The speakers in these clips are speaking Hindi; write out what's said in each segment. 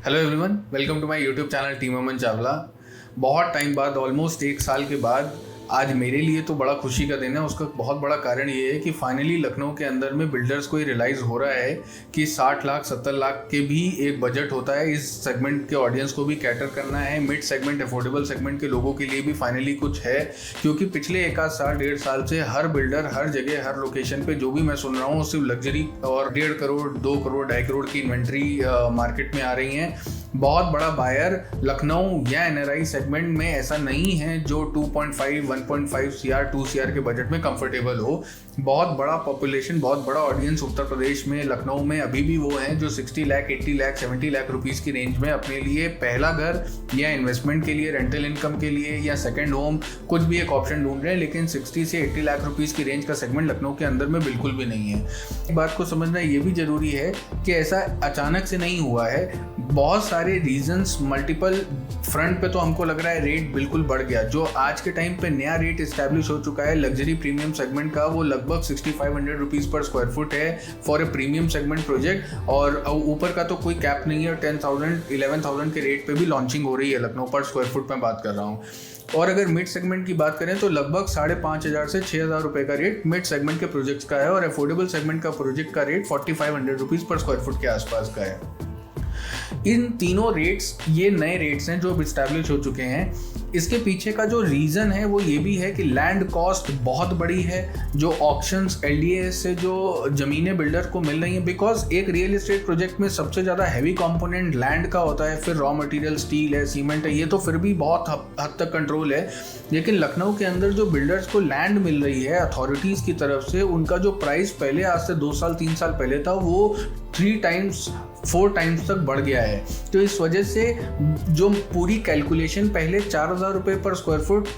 Hello everyone, welcome to my YouTube channel team Aman Chawla. बहुत टाइम बाद, ऑलमोस्ट 1 साल के बाद आज मेरे लिए तो बड़ा खुशी का दिन है। उसका बहुत बड़ा कारण ये है कि फाइनली लखनऊ के अंदर में बिल्डर्स को ये रियलाइज़ हो रहा है कि 60 लाख 70 लाख के भी एक बजट होता है। इस सेगमेंट के ऑडियंस को भी कैटर करना है। मिड सेगमेंट, अफोर्डेबल सेगमेंट के लोगों के लिए भी फाइनली कुछ है, क्योंकि पिछले 1.5 साल से हर बिल्डर हर जगह हर लोकेशन पे जो भी मैं सुन रहा हूँ सिर्फ लग्जरी और 1.5 करोड़ 2 करोड़ 2.5 करोड़ की इन्वेंट्री मार्केट में आ रही हैं। बहुत बड़ा बायर लखनऊ या एनआरआई सेगमेंट में ऐसा नहीं है जो 2.5 1.5 CR 2 CR के बजट में कंफर्टेबल हो। बहुत बड़ा पॉपुलेशन, बहुत बड़ा ऑडियंस उत्तर प्रदेश में, लखनऊ में अभी भी वो हैं जो 60 लाख 80 लाख 70 लाख रुपीज़ की रेंज में अपने लिए पहला घर या इन्वेस्टमेंट के लिए, रेंटल इनकम के लिए या सेकेंड होम कुछ भी एक ऑप्शन ढूंढ रहे हैं। लेकिन 60 से 80 लाख रुपीज़ की रेंज का सेगमेंट लखनऊ के अंदर में बिल्कुल भी नहीं है। एक बात को समझना ये भी ज़रूरी है कि ऐसा अचानक से नहीं हुआ है। बहुत सारे रीजंस, मल्टीपल फ्रंट पे तो हमको लग रहा है रेट बिल्कुल बढ़ गया। जो आज के टाइम पे नया रेट इस्टेब्लिश हो चुका है लग्जरी प्रीमियम सेगमेंट का, वो लगभग 6500 रुपीज़ पर स्क्वायर फुट है for a premium segment project. और ऊपर का तो कोई कैप नहीं है। 10,000 11,000 के रेट पे भी लॉन्चिंग हो रही है लखनऊ पर स्क्वायर फुट में बात कर रहा हूँ। और अगर मिड सेगमेंट की बात करें तो लगभग 5,500 से 6,000 रुपये का रेट मिड सेगमेंट के प्रोजेक्ट्स का है, और अफोर्डेबल सेगमेंट का प्रोजेक्ट का रेट 4,500 रुपीज़ पर स्क्वायर फुट के आसपास का है। इन तीनों रेट्स ये नए रेट्स हैं जो अब इस्टेब्लिश हो चुके हैं। इसके पीछे का जो रीज़न है वो ये भी है कि लैंड कॉस्ट बहुत बड़ी है। जो ऑक्शंस LDA से जो ज़मीनें बिल्डर को मिल रही हैं, बिकॉज एक रियल एस्टेट प्रोजेक्ट में सबसे ज़्यादा हैवी कंपोनेंट लैंड का होता है, फिर रॉ मटेरियल स्टील है, सीमेंट है, ये तो फिर भी बहुत हद तक कंट्रोल है। लेकिन लखनऊ के अंदर जो बिल्डर्स को लैंड मिल रही है अथॉरिटीज़ की तरफ से, उनका जो प्राइस पहले आज से 2 साल 3 साल पहले था वो 3 टाइम्स 4 टाइम्स तक बढ़ गया है। तो इस वजह से जो पूरी कैलकुलेशन पहले 4,000 रुपये पर स्क्वायर फुट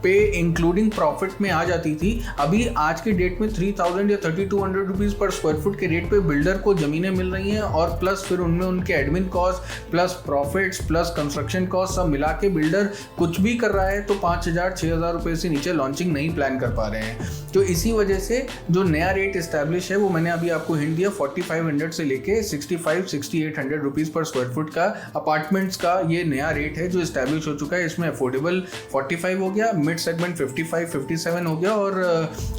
पे इंक्लूडिंग प्रॉफिट में आ जाती थी, अभी आज के डेट में 3,000 या 3,200 रुपीज़ पर स्क्वायर फुट के रेट पे बिल्डर को ज़मीनें मिल रही हैं। और प्लस फिर उनमें उनके admin cost plus profits plus construction cost सब मिला के बिल्डर कुछ भी कर रहा है तो 5,000 6,000 रुपये से नीचे लॉन्चिंग नहीं प्लान कर पा रहे हैं। तो इसी वजह से जो नया रेट इस्टेब्लिश है वो मैंने अभी आपको हिंट दिया, 4,500 से लेके 65-6800 रुपीज़ पर स्क्वायर फुट का अपार्टमेंट्स का ये नया रेट है जो इस्टेब्लिश हो चुका है। इसमें अफोर्डेबल 45 हो गया, मिड सेगमेंट 55-57 हो गया, और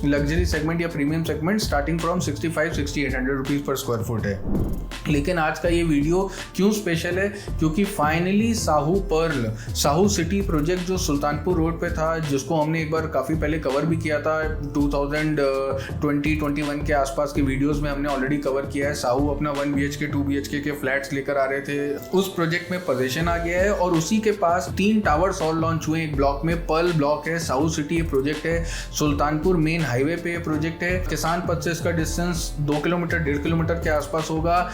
लग्जरी सेगमेंट या premium segment starting from 65-6800 rupees पर स्क्वायर फुट है। लेकिन आज का ये वीडियो क्यों स्पेशल है? क्योंकि फाइनली साहू सिटी प्रोजेक्ट जो सुल्तानपुर रोड पे था, जिसको हमने एक बार काफ़ी पहले कवर भी किया था, 2020-21 के आसपास के वीडियोस में हमने ऑलरेडी कवर किया है। साहू अपना 1 BHK 2 BHK के फ्लैट्स लेकर आ रहे थे। उस प्रोजेक्ट में पोजीशन आ गया है और उसी के पास 3 टावर्स और लॉन्च हुए। एक ब्लॉक में पर्ल ब्लॉक है, साहू सिटी ये प्रोजेक्ट है, सुल्तानपुर मेन हाईवे पे ये प्रोजेक्ट है। किसान पथ से इसका डिस्टेंस 2 किलोमीटर 1.5 किलोमीटर के आसपास होगा।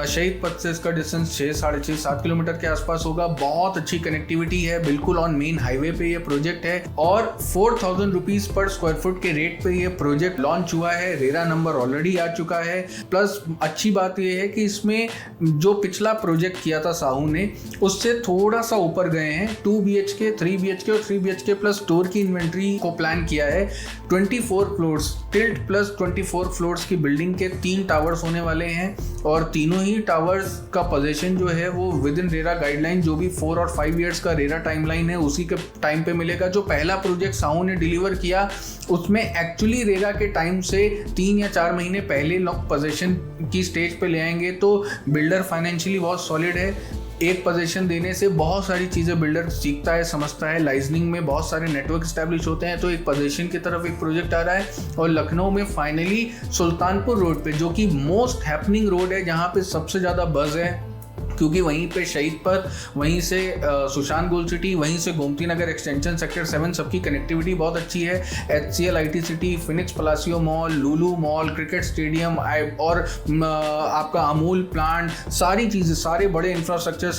शहीद पथ से इसका डिस्टेंस 6 साढ़े 6 7 किलोमीटर के आसपास होगा। बहुत अच्छी कनेक्टिविटी है, बिल्कुल ऑन मेन हाईवे पे ये प्रोजेक्ट है। और 4,000 रुपीज़ पर स्क्वायर फुट के रेट पे ये प्रोजेक्ट लॉन्च हुआ है। रेरा नंबर ऑलरेडी आ चुका है। प्लस अच्छी बात ये है कि इसमें जो पिछला प्रोजेक्ट किया था साहू ने, उससे थोड़ा सा ऊपर गए हैं। 2 BHK 3 BHK और 3 BHK प्लस स्टोर की इन्वेंट्री को प्लान किया है। 24 फ्लोर्स टिल्ट प्लस 24 फ्लोर्स की बिल्डिंग के 3 टावर्स होने वाले हैं, और तीनों ही टावर्स का पोजीशन जो है वो विद इन रेरा गाइडलाइन, जो भी 4 और 5 ईयर्स का रेरा टाइमलाइन है उसी के टाइम पे मिलेगा। जो पहला प्रोजेक्ट साहू ने डिलीवर किया उसमें एक्चुअली रेरा के टाइम से 3 या 4 महीने पहले लोग पोजीशन की स्टेज पे ले आएंगे। तो बिल्डर फाइनेंशियली बहुत सॉलिड है। एक पोजीशन देने से बहुत सारी चीज़ें बिल्डर सीखता है, समझता है। लाइजनिंग में बहुत सारे नेटवर्क स्टैब्लिश होते हैं। तो एक पोजीशन की तरफ एक प्रोजेक्ट आ रहा है, और लखनऊ में फाइनली सुल्तानपुर रोड पे, जो कि मोस्ट हैपनिंग रोड है, जहाँ पे सबसे ज़्यादा बज़ है, क्योंकि वहीं पे शहीद पथ, वहीं से सुशांत गोल्ड सिटी, वहीं से गोमती नगर एक्सटेंशन सेक्टर 7 सबकी कनेक्टिविटी बहुत अच्छी है। HCL IT city, Phoenix Palassio mall, Lulu mall, cricket stadium और आपका अमूल प्लांट, सारी चीज़ें, सारे बड़े इंफ्रास्ट्रक्चर,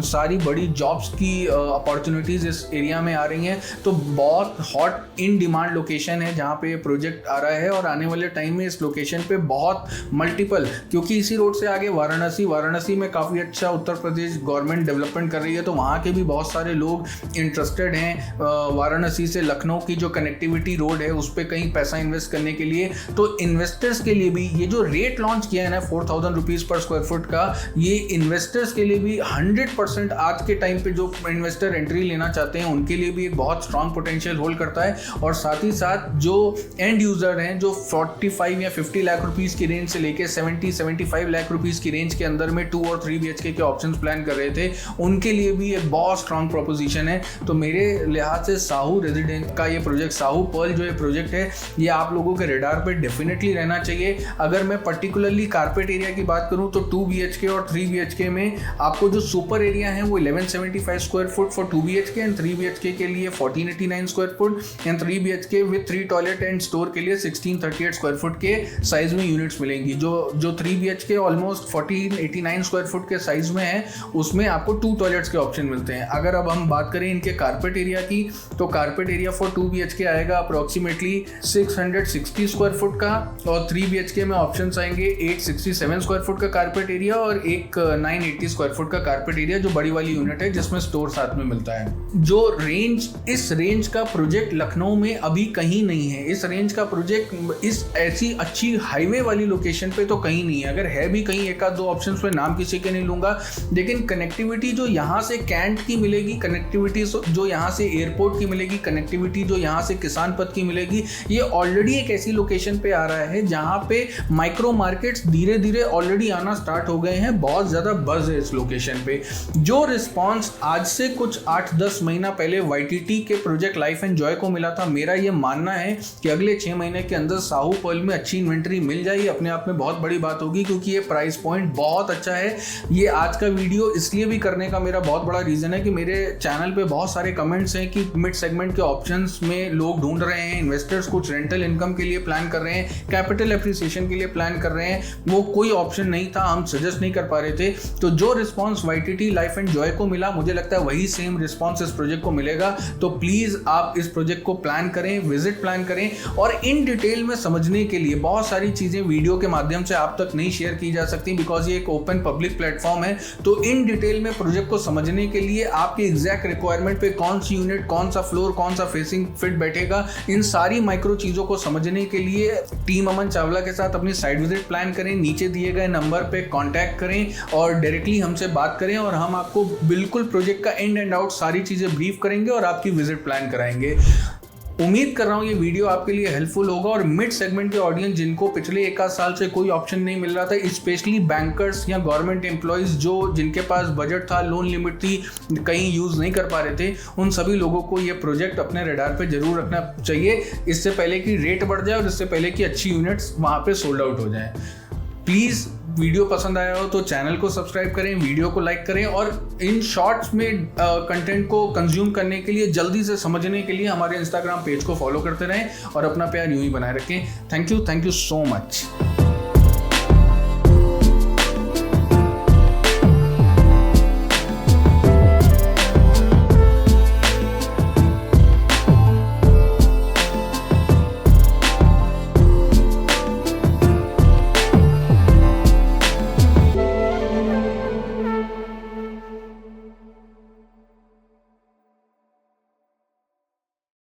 सारी बड़ी जॉब्स की अपॉर्चुनिटीज़ इस एरिया में आ रही हैं। तो बहुत हॉट इन डिमांड लोकेशन है जहाँ पे ये प्रोजेक्ट आ रहा है। और आने वाले टाइम में इस लोकेशन पे बहुत मल्टीपल, क्योंकि इसी रोड से आगे वाराणसी में काफ़ी अच्छा अच्छा उत्तर प्रदेश गवर्नमेंट डेवलपमेंट कर रही है, तो वहाँ के भी बहुत सारे लोग इंटरेस्टेड हैं वाराणसी से लखनऊ की जो कनेक्टिविटी रोड है उस पर कहीं पैसा इन्वेस्ट करने के लिए। तो इन्वेस्टर्स के लिए भी ये जो रेट लॉन्च किया है ना 4000 रुपीज़ पर स्क्वायर फुट का, ये इन्वेस्टर्स के लिए भी 100% आज के टाइम पे जो इन्वेस्टर एंट्री लेना चाहते हैं उनके लिए भी एक बहुत स्ट्रॉन्ग पोटेंशियल होल्ड करता है। और साथ ही साथ जो एंड यूज़र हैं जो 45 या 50 लाख रुपीज़ की रेंज से लेके 70-75 लाख रुपीज़ की रेंज के अंदर में 2 और 3 BHK के ऑप्शंस प्लान कर रहे थे, उनके लिए भी एक बहुत स्ट्रॉन्ग प्रोपोजिशन है। तो मेरे लिहाज से साहू रेजिडेंस का ये प्रोजेक्ट, साहू पर्ल जो ये प्रोजेक्ट है, ये आप लोगों के रेडार पे डेफिनेटली रहना चाहिए। अगर मैं पर्टिकुलरली कारपेट एरिया की बात करूं तो 2 BHK और 3 BHK में आपको जो सुपर एरिया है वो 1175 square foot for 2 BHK and 3 BHK के लिए 1489 square foot and 3 BHK with 3 toilet and store के लिए 1638 स्क्वायर फुट के साइज में यूनिट्स मिलेंगी। जो 3 BHK ऑलमोस्ट 1489 स्क्वायर फुट के साइज में है उसमें आपको 2 टॉयलेट्स के ऑप्शन मिलते हैं। अगर अब हम बात करें इनके कारपेट एरिया की तो कारपेट एरिया फॉर 2 BHK आएगा अप्रोक्सीमेटली 660 स्क्वायर फुट का और 3 BHK में ऑप्शन आएंगे 867 स्क्वायर फुट का कारपेट एरिया और एक 980 स्क्वायर फुट का कारपेट एरिया जो बड़ी वाली यूनिट है जिसमें स्टोर साथ में मिलता है। जो रेंज, इस रेंज का प्रोजेक्ट लखनऊ में अभी कहीं नहीं है। इस रेंज का प्रोजेक्ट इस ऐसी अच्छी हाईवे वाली लोकेशन पे तो कहीं नहीं है। अगर है भी कहीं एक आध दो ऑप्शन पे नाम किसी के नहीं लूंगा, लेकिन कनेक्टिविटी जो यहाँ से कैंट की मिलेगी, कनेक्टिविटी जो यहाँ से एयरपोर्ट की मिलेगी, कनेक्टिविटी जो यहाँ से किसान पथ की मिलेगी, ये ऑलरेडी एक ऐसी लोकेशन पे आ रहा है जहाँ पे माइक्रो मार्केट्स धीरे धीरे ऑलरेडी आना स्टार्ट हो गए हैं। बहुत ज़्यादा बज़ है इस लोकेशन पे। जो रिस्पॉन्स आज से कुछ 8-10 महीना पहले YTT के प्रोजेक्ट लाइफ एंड जॉय को मिला था, मेरा ये मानना है कि अगले 6 महीने के अंदर साहू पर्ल में अच्छी इन्वेंट्री मिल जाएगी। अपने आप में बहुत बड़ी बात होगी क्योंकि ये प्राइस पॉइंट बहुत अच्छा है। ये आज का वीडियो इसलिए भी करने का मेरा बहुत बड़ा रीज़न है कि मेरे चैनल पे बहुत सारे कमेंट्स हैं कि मिड सेगमेंट के ऑप्शंस में लोग ढूंढ रहे हैं, इन्वेस्टर्स कुछ रेंटल इनकम के लिए प्लान कर रहे हैं, कैपिटल एप्रिसिएशन के लिए प्लान कर रहे हैं, वो कोई ऑप्शन नहीं था, हम सजेस्ट नहीं कर पा रहे थे। तो जो response YTT life and Joy को मिला, मुझे लगता है वही सेम रिस्पॉन्स इस प्रोजेक्ट को मिलेगा। तो प्लीज़ आप इस प्रोजेक्ट को प्लान करें, विजिट प्लान करें और इन डिटेल में समझने के लिए बहुत सारी चीज़ें वीडियो के माध्यम से आप तक नहीं शेयर की जा सकती बिकॉज ये एक ओपन पब्लिक प्लेटफॉर्म है। तो इन डिटेल में प्रोजेक्ट को समझने के लिए आपके एग्जैक्ट रिक्वायरमेंट पे कौन सी यूनिट, कौन सा फ्लोर, कौन सा फेसिंग फिट बैठेगा, इन सारी माइक्रो चीज़ों को समझने के लिए टीम अमन चावला के साथ अपनी साइट विजिट प्लान करें। नीचे दिए गए नंबर पे कांटेक्ट करें और डायरेक्टली हमसे बात करें और हम आपको बिल्कुल प्रोजेक्ट का इन एंड आउट सारी चीज़ें ब्रीफ करेंगे और आपकी विजिट प्लान कराएंगे। उम्मीद कर रहा हूँ ये वीडियो आपके लिए हेल्पफुल होगा और मिड सेगमेंट के ऑडियंस जिनको पिछले 1 साल से कोई ऑप्शन नहीं मिल रहा था, स्पेशली बैंकर्स या गवर्नमेंट एम्प्लॉयज़ जो जिनके पास बजट था, लोन लिमिट थी, कहीं यूज़ नहीं कर पा रहे थे, उन सभी लोगों को ये प्रोजेक्ट अपने रेडार पे जरूर रखना चाहिए इससे पहले कि रेट बढ़ जाए और इससे पहले कि अच्छी यूनिट्स वहाँ पर सोल्ड आउट हो जाए। प्लीज़ वीडियो पसंद आया हो तो चैनल को सब्सक्राइब करें, वीडियो को लाइक करें और इन शॉर्ट्स में कंटेंट को कंज्यूम करने के लिए, जल्दी से समझने के लिए हमारे इंस्टाग्राम पेज को फॉलो करते रहें और अपना प्यार यूं ही बनाए रखें। Thank you so much.